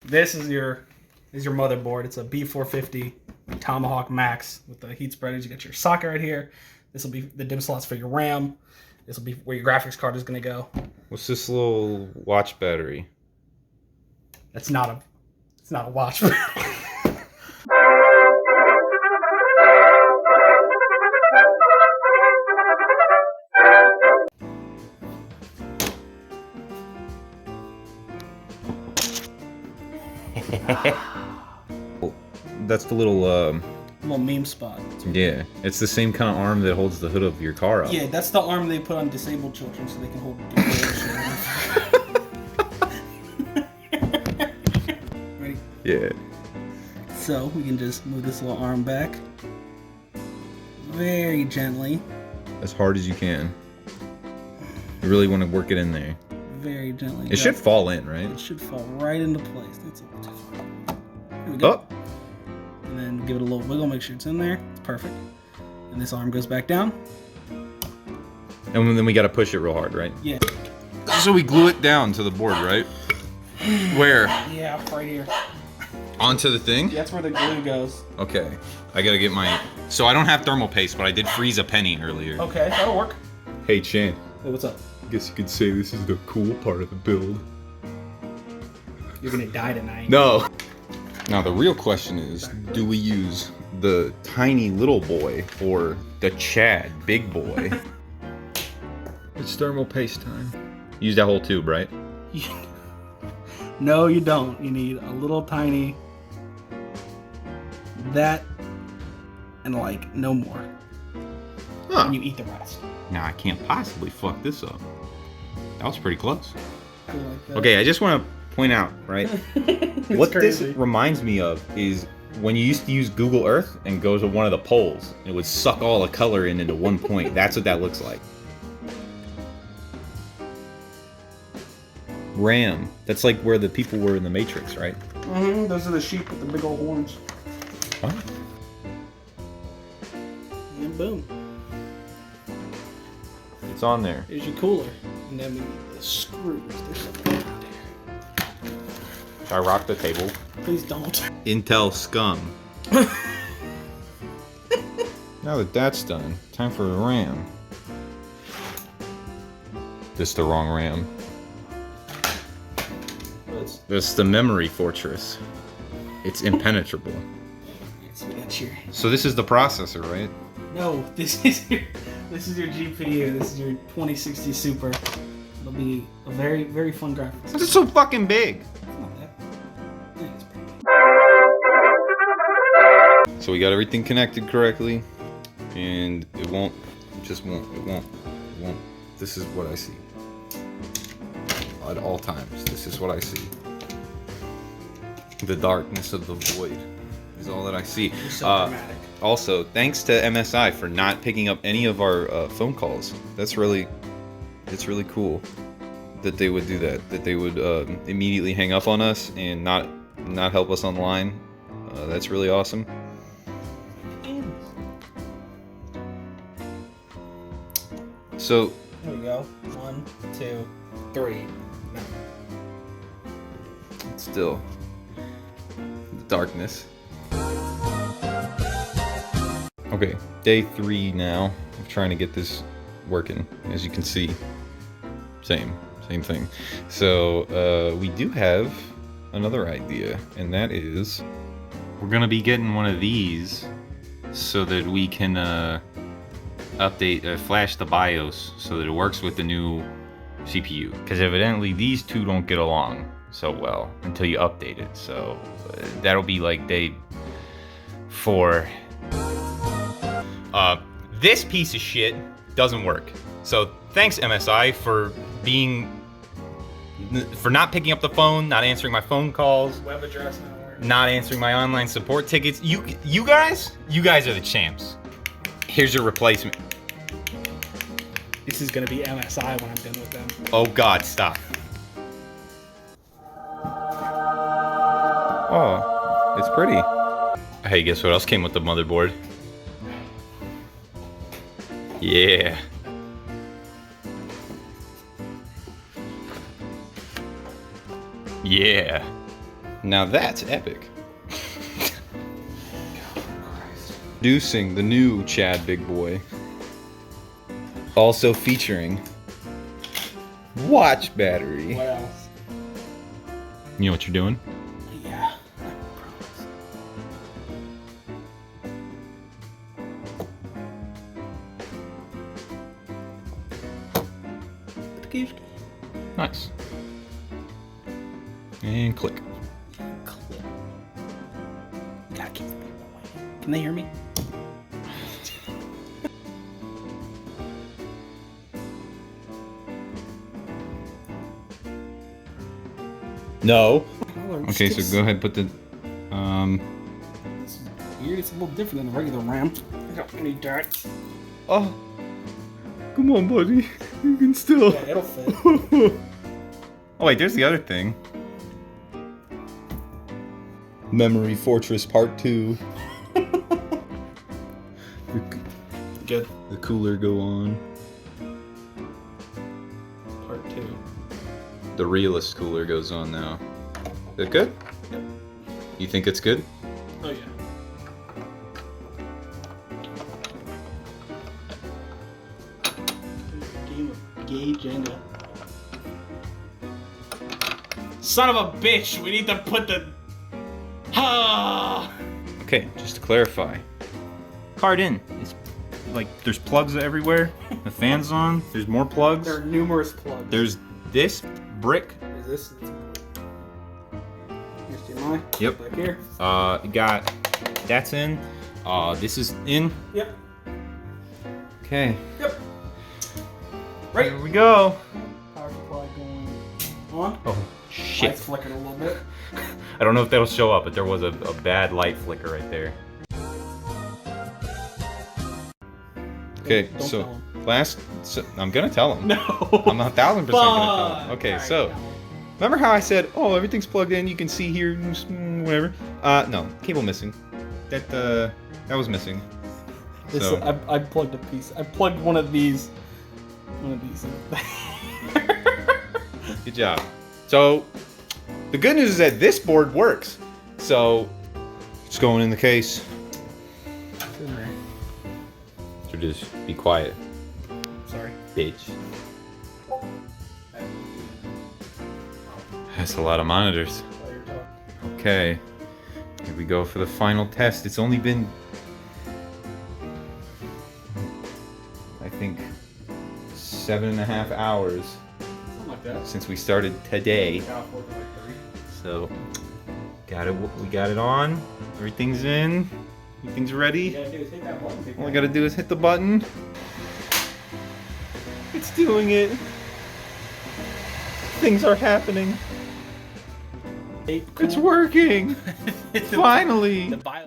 this is your motherboard. It's a B450 Tomahawk Max with the heat spreaders. You got your socket right here. This will be the DIMM slots for your RAM. This will be where your graphics card is going to go. What's this little watch battery? It's not a watch. That's the little Little meme spot. yeah, it's the same kind of arm that holds the hood of your car up. Yeah, that's the arm they put on disabled children so they can hold Ready? Yeah. So we can just move this little arm back very gently. As hard as you can. You really want to work it in there. Very gently. It should fall in, right? It should fall right into place. That's a little too far. There we go. Oh! And then give it a little wiggle, make sure it's in there. It's perfect. And this arm goes back down. And then we got to push it real hard, right? Yeah. So we glue it down to the board, right? Where? Yeah, right here. Onto the thing? That's where the glue goes. Okay. I gotta get my... So I don't have thermal paste, but I did freeze a penny earlier. Okay, that'll work. Hey, Chan. Hey, what's up? I guess you could say this is the cool part of the build. You're gonna die tonight. No! Now the real question is, do we use the tiny little boy or the Chad big boy? It's thermal paste time. Use that whole tube, right? No, you don't. You need a little tiny... That... And like, no more. Huh. And you eat the rest. Now I can't possibly fuck this up. That was pretty close. I like that. Okay, I just want to point out, right? What crazy. this reminds me of is when you used to use Google Earth and go to one of the poles, it would suck all the color in into one point. That's what that looks like. RAM. That's like where the people were in the Matrix, right? Mm-hmm. Those are the sheep with the big old horns. Huh? And boom. It's on there. Here's your cooler. And then we need the screws. There's something around here. Should I rock the table? Please don't. Intel scum. Now that that's done, time for a RAM. This the wrong RAM. This the memory fortress. It's impenetrable. So we got your... So this is the processor, right? No, this is your GPU. This is your 2060 Super. It'll be a very, very fun graphics. It's so fucking big. It's not that. I think it's pretty big. So we got everything connected correctly, and it won't. This is what I see. At all times, this is what I see. The darkness of the void is all that I see. You're so dramatic. Also, thanks to MSI for not picking up any of our phone calls. It's really cool that they would do that. That they would immediately hang up on us and not help us online. That's really awesome. So Here we go. 1, 2, 3. No. still the darkness. Okay, day 3 now of trying to get this working. As you can see, same thing. So we do have another idea, and that is we're gonna be getting one of these so that we can update, flash the BIOS so that it works with the new CPU. Because evidently these two don't get along so well until you update it. So that'll be like day 4. This piece of shit doesn't work. So thanks MSI for not picking up the phone, not answering my phone calls, Web address not working. not answering my online support tickets. You guys are the champs. Here's your replacement. This is gonna be MSI when I'm done with them. Oh God, stop. Oh, it's pretty. Hey, guess what else came with the motherboard? Yeah. Yeah. Now that's epic. Introducing the new Chad Big Boy. Also featuring watch battery. What else? You know what you're doing? Yeah, I promise. Put the keys. Nice. And click. Clip. Gotta keep the people away. Can they hear me? No. Okay, so go ahead and put the This is weird. It's a little different than the regular RAM. I don't need that. Oh. Come on, buddy. You can still. Yeah, it'll fit. Oh wait, there's the other thing. Memory Fortress Part 2. Good. The cooler go on. Part 2. The realist cooler goes on now. Is it good? Yep. You think it's good? Oh yeah. Game of gay Jenga. Son of a bitch! We need to put the. Ah! Okay, just to clarify. Card in. It's like there's plugs everywhere. The fan's on. There's more plugs. There are numerous plugs. There's this brick. There's this. HDMI. Yep. Back here. You got that's in. This is in. Yep. Okay. Yep. Right. Here we go. Power supply going on. Oh Lights shit. flicking a little bit. I don't know if that'll show up, but there was a bad light flicker right there. Okay, Don't so tell 'em. I'm gonna tell him. No. I'm 1,000% gonna tell him. Fuck. Okay, Alright, so go. remember how I said, oh, everything's plugged in, you can see here, whatever. No, cable missing. That was missing. This, So- I plugged a piece. I plugged one of these. In. Good job. So the good news is that this board works. So it's going in the case. So just be quiet, Sorry. bitch. That's a lot of monitors. While you're talking. Okay, here we go for the final test. It's only been, I think, 7.5 hours Something like that. since we started today. Got off work at like 3. So, we got it on. Everything's in. Everything's You ready. gotta do is hit that button. All I gotta do is hit the button. It's doing it. Things are happening. It's working. Finally. The bio.